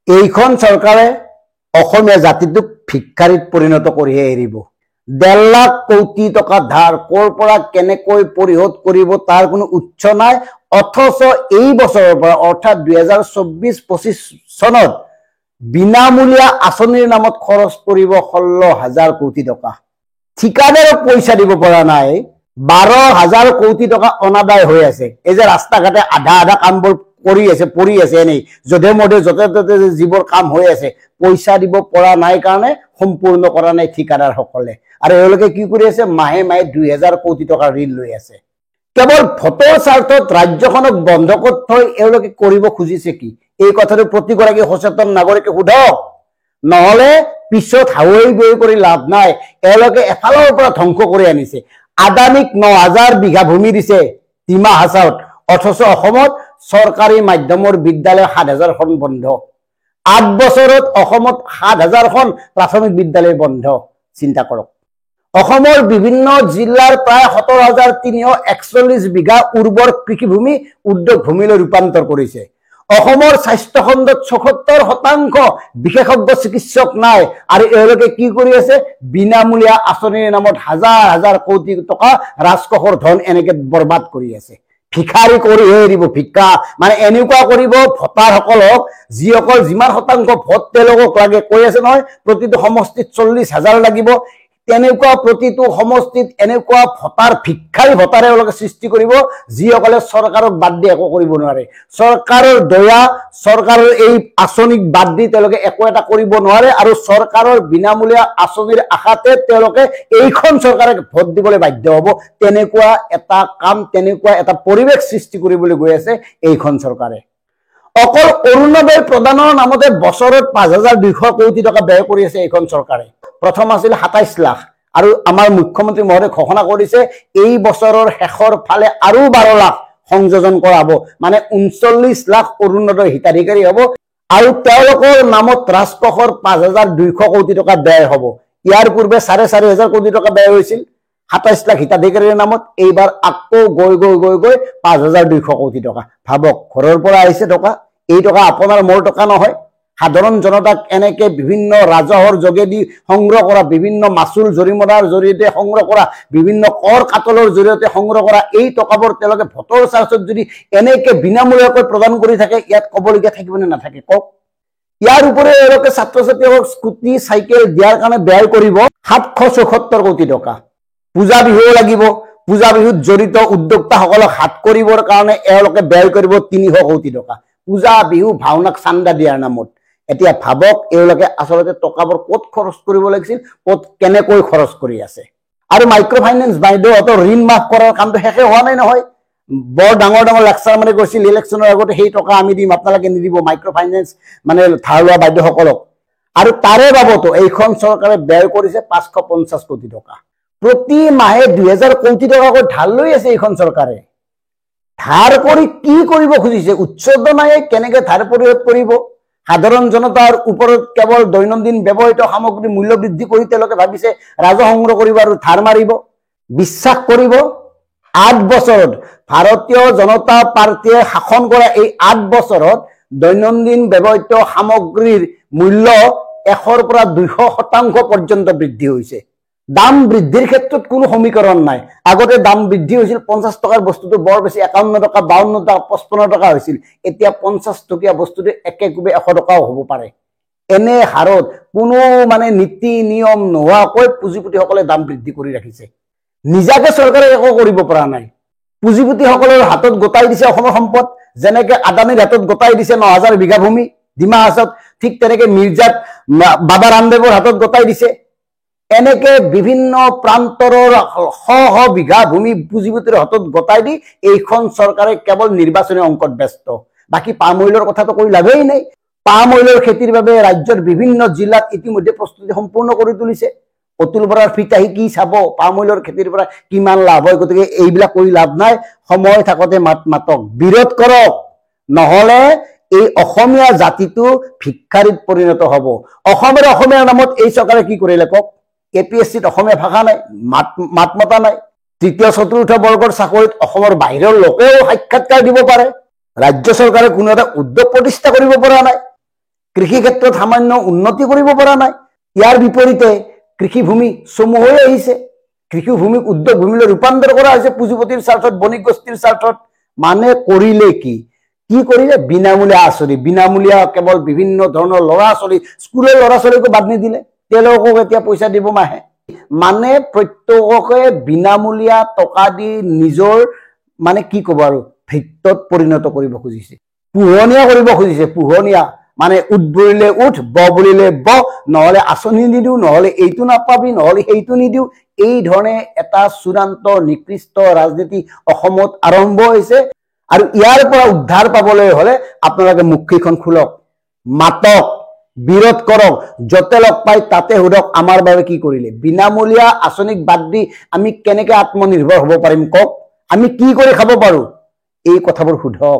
এইখন চৰকাৰে অসমীয়া জাতিটোক ভিক্ষাৰীত পৰিণত কৰিহে এৰিব। 1.5 লাখ কোটি টকা ধাৰ ক'ৰ পৰা কেনেকৈ পৰিশোধ কৰিব তাৰ কোনো উৎস নাই। অথচ এই বছৰৰ পৰা অৰ্থাৎ 2024-25 চনত বিনামূলীয়া আঁচনিৰ নামত খৰচ কৰিব 16,000 কোটি টকা। ঠিকাদাৰক পইচা দিব পৰা নাই। 12,000 কোটি টকা অনাদায় হৈ আছে। এই যে ৰাস্তা ঘাটে আধা আধা কামবোৰ কৰি আছে, পৰি আছে, এনেই যধে মধে য'তে ত'তে যিবোৰ কাম হৈ আছে পইচা দিব পৰা নাই কাৰণে সম্পূৰ্ণ কৰা নাই ঠিকাদাৰসকলে। আৰু এওঁলোকে কি কৰি আছে, মাহে মাহে 2,000 কোটি টকাৰ ঋণ লৈ আছে। কেৱল ভোটৰ স্বাৰ্থত ৰাজ্যখনক বন্ধকত থৈ এওঁলোকে কৰিব খুজিছে কি? এই কথাটো প্ৰতিগৰাকী সচেতন নাগৰিকে সোধক, নহলে পিছত হাৱৈ বৈ কৰি লাভ নাই। এওঁলোকে এফালৰ পৰা ধ্বংস কৰি আনিছে। আদানীক 9,000 বিঘা ভূমি দিছে ডিমা হাছাওত, অথচ অসমত চৰকাৰী মাধ্যমৰ বিদ্যালয় 7,000খন বন্ধ। 8 বছৰত অসমত 7,000খন প্ৰাথমিক বিদ্যালয় বন্ধ। চিন্তা কৰক। অসমৰ বিভিন্ন জিলাৰ প্ৰায় 17,341 বিঘা উৰ্বৰ কৃষিভূমি উদ্যোগ ভূমিলৈ ৰূপান্তৰ কৰিছে। অসমৰ স্বাস্থ্য খণ্ডত 74% বিশেষজ্ঞ চিকিৎসক নাই। আৰু এওঁলোকে কি কৰি আছে, বিনামূলীয়া আঁচনিৰ নামত হাজাৰ হাজাৰ কোটি টকা ৰাজকোষৰ ধন এনেকে বৰবাদ কৰি আছে। ভিক্ষাৰী কৰিহে এৰিব। ভিক্ষা মানে এনেকুৱা কৰিব ভোটাৰসকলক, যিসকল যিমান শতাংশ ভোট তেওঁলোকক লাগে, কৈ আছে নহয় প্ৰতিটো সমষ্টিত 40,000 লাগিব। তেনেকুৱা প্ৰতিটো সমষ্টিত এনেকুৱা ভোটাৰ, ভিক্ষাৰী ভোটাৰ এওঁলোকে সৃষ্টি কৰিব, যিসকলে চৰকাৰক বাদ দি একো কৰিব নোৱাৰে। চৰকাৰৰ দয়া, চৰকাৰৰ এই আঁচনিক বাদ দি তেওঁলোকে একো এটা কৰিব নোৱাৰে। আৰু চৰকাৰৰ বিনামূলীয়া আঁচনিৰ আশাতে তেওঁলোকে এইখন চৰকাৰক ভোট দিবলৈ বাধ্য হ'ব। তেনেকুৱা এটা কাম, তেনেকুৱা এটা পৰিৱেশ সৃষ্টি কৰিবলৈ গৈ আছে এইখন চৰকাৰে। অকল অৰুণোদয় প্ৰদানৰ নামতে বছৰত 5,200 কোটি টকা ব্যয় কৰি আছে এইখন চৰকাৰে। প্ৰথম আছিল 27 লাখ, আৰু আমাৰ মুখ্যমন্ত্ৰী মহোদয়ে ঘোষণা কৰিছে এই বছৰৰ শেষৰ ফালে আৰু 12 লাখ সংযোজন কৰা হ'ব, মানে 39 লাখ অৰুণোদয় হিতাধিকাৰী হ'ব। আৰু তেওঁলোকৰ নামত ৰাজকোষৰ 5,200 কোটি টকা ব্যয় হ'ব। ইয়াৰ পূৰ্বে 4,500 কোটি টকা ব্যয় হৈছিল 27 লাখ হিতাধিকাৰীৰ নামত। এইবাৰ আকৌ গৈ গৈ গৈ গৈ 5,200 কোটি টকা। ভাবক, ঘৰৰ পৰা আহিছে টকা। এই টকা আপোনাৰ মোৰ টকা নহয়। সাধাৰণ জনতাক এনেকে বিভিন্ন ৰাজহৰ যোগেদি সংগ্ৰহ কৰা, বিভিন্ন মাচুল জৰিমনাৰ জৰিয়তে সংগ্ৰহ কৰা, বিভিন্ন কৰ কাটলৰ জৰিয়তে সংগ্ৰহ কৰা এই টকাবোৰ তেওঁলোকে ভোটৰ স্বাৰ্থত যদি এনেকে বিনামূলীয়াকৈ প্ৰদান কৰি থাকে, ইয়াত ক'বলগীয়া থাকিব নে নাথাকে কওক? ইয়াৰ উপৰি এওঁলোকে ছাত্ৰ ছাত্ৰীসকলক স্কুটি চাইকেল দিয়াৰ কাৰণে ব্যয় কৰিব 774 কোটি টকা। পূজা বিহুও লাগিব। পূজা বিহুত জড়িত উদ্যোক্তাসকলক হাত কৰিবৰ কাৰণে এওঁলোকে ব্যয় কৰিব 300 কোটি টকা। পূজা বিহু ভাওনাক চান্দা দিয়াৰ নামত। এতিয়া ভাবক, এওঁলোকে আচলতে টকাবোৰ ক'ত খৰচ কৰিব লাগিছিল, ক'ত কেনেকৈ খৰচ কৰি আছে। আৰু মাইক্ৰ' ফাইনেন্স বাইদেউহঁতৰ ঋণ মাফ কৰাৰ কামটো শেষে হোৱা নাই নহয়। বৰ ডাঙৰ ডাঙৰ লেকচাৰ মানে কৈছিল ইলেকশ্যনৰ আগতে, সেই টকা আমি দিম, আপোনালোকে নিদিব মাইক্ৰ' ফাইনেন্স মানে ধাৰ লোৱা বাইদেউসকলক। আৰু তাৰে বাবতো এইখন চৰকাৰে ব্যয় কৰিছে 550 কোটি টকা। প্ৰতি মাহে 2,000 কোটি টকাকৈ ধাৰ লৈ আছে এইখন চৰকাৰে। ধাৰ কৰি কি কৰিব খুজিছে? উচ্ছেদ নাই, কেনেকে ধাৰ পৰিশোধ কৰিব? সাধাৰণ জনতাৰ ওপৰত কেৱল দৈনন্দিন ব্যৱহৃত সামগ্ৰীৰ মূল্য বৃদ্ধি কৰি তেওঁলোকে ভাবিছে ৰাজহ সংগ্ৰহ কৰিব আৰু ধাৰ মাৰিব। বিশ্বাস কৰিব, 8 বছৰত ভাৰতীয় জনতা পাৰ্টীয়ে শাসন কৰা এই 8 বছৰত দৈনন্দিন ব্যৱহৃত সামগ্ৰীৰ মূল্য 100ৰ পৰা 200% পৰ্যন্ত বৃদ্ধি হৈছে। দাম বৃদ্ধিৰ ক্ষেত্ৰত কোনো সমীকৰণ নাই। আগতে দাম বৃদ্ধি হৈছিল 50 টকাৰ বস্তুটো বৰ বেছি 51 টকা, 52 টকা, 55 টকা হৈছিল। এতিয়া 50 টকীয়া বস্তুটো একেকোবে 100 টকাও হ'ব পাৰে। এনে হাৰত কোনো মানে নীতি নিয়ম নোহোৱাকৈ পুঁজিপতিসকলে দাম বৃদ্ধি কৰি ৰাখিছে। নিজাকে চৰকাৰে একো কৰিব পৰা নাই। পুঁজিপতিসকলৰ হাতত গোটাই দিছে অসমৰ সম্পদ। যেনেকে আদানীৰ হাতত গোটাই দিছে 9,000 বিঘা ভূমি ডিমা হাছাওত, ঠিক তেনেকে মিৰ্জাত বাবা ৰামদেৱৰ হাতত গোটাই দিছে। এনেকে বিভিন্ন প্ৰান্তৰৰ শ বিঘা ভূমি পুঁজিপতিৰ হাতত গোটাই দি এইখন চৰকাৰে কেৱল নিৰ্বাচনী অংকত ব্যস্ত। বাকী পাম অইলৰ কথাটো কৈ লাভেই নাই। পাম অইলৰ খেতিৰ বাবে ৰাজ্যৰ বিভিন্ন জিলাত ইতিমধ্যে প্ৰস্তুতি সম্পূৰ্ণ কৰি তুলিছে। অতুল বৰাৰ ফিতাহি কি চাব, পাম অইলৰ খেতিৰ পৰা কিমান লাভ হয়। গতিকে এইবিলাক কৰি লাভ নাই। সময় থাকোতে মাত মাতক, বিৰোধ কৰক, নহলে এই অসমীয়া জাতিটো ভিক্ষাৰীত পৰিণত হ'ব। অসমীয়াৰ নামত এই চৰকাৰে কি কৰিলে কওক? APSCত অসমীয়া ভাষা নাই, মাত মতা নাই। তৃতীয় চতুৰ্থ বৰ্গৰ চাকৰিত অসমৰ বাহিৰৰ লোকেও সাক্ষাৎকাৰ দিব পাৰে। ৰাজ্য চৰকাৰে কোনো এটা উদ্যোগ প্ৰতিষ্ঠা কৰিব পৰা নাই। কৃষি ক্ষেত্ৰত সামান্য উন্নতি কৰিব পৰা নাই। ইয়াৰ বিপৰীতে কৃষিভূমি চমু হৈ আহিছে। কৃষিভূমিক উদ্যোগ ভূমিলৈ ৰূপান্তৰ কৰা হৈছে পুঁজিপতিৰ স্বাৰ্থত, বণিক গোষ্ঠীৰ স্বাৰ্থত। মানে কৰিলে কি কৰিলে? বিনামূলীয়া আঁচনি, বিনামূলীয়া কেৱল বিভিন্ন ধৰণৰ ল'ৰা ছোৱালী, স্কুলৰ ল'ৰা ছোৱালীকো বাদ নিদিলে, তেওঁলোকক এতিয়া পইচা দিব মাহে। মানে প্ৰত্যেককে বিনামূলীয়া টকা দি নিজৰ মানে কি ক'ব আৰু ভিত্তত পৰিণত কৰিব খুজিছে, পোহনীয়া কৰিব খুজিছে। পোহনীয়া মানে উঠ বুলিলে উঠ, ব বুলিলে ব, নহলে আঁচনি নিদিওঁ, নহলে এইটো নাপাবি, নহলে সেইটো নিদিওঁ। এই ধৰণে এটা চূড়ান্ত নিকৃষ্ট ৰাজনীতি অসমত আৰম্ভ হৈছে। আৰু ইয়াৰ পৰা উদ্ধাৰ পাবলৈ হলে আপোনালোকে মুখকেইখন খোলক, মাতক, বিৰোধ কৰক, যতে লগ পাই তাতে সোধক আমাৰ বাবে কি কৰিলে। বিনামূলীয়া আঁচনিক বাদ দি আমি কেনেকে আত্মনিৰ্ভৰ হব পাৰিম কওক? আমি কি কৰি খাব পাৰো? এই কথাবোৰ সোধক।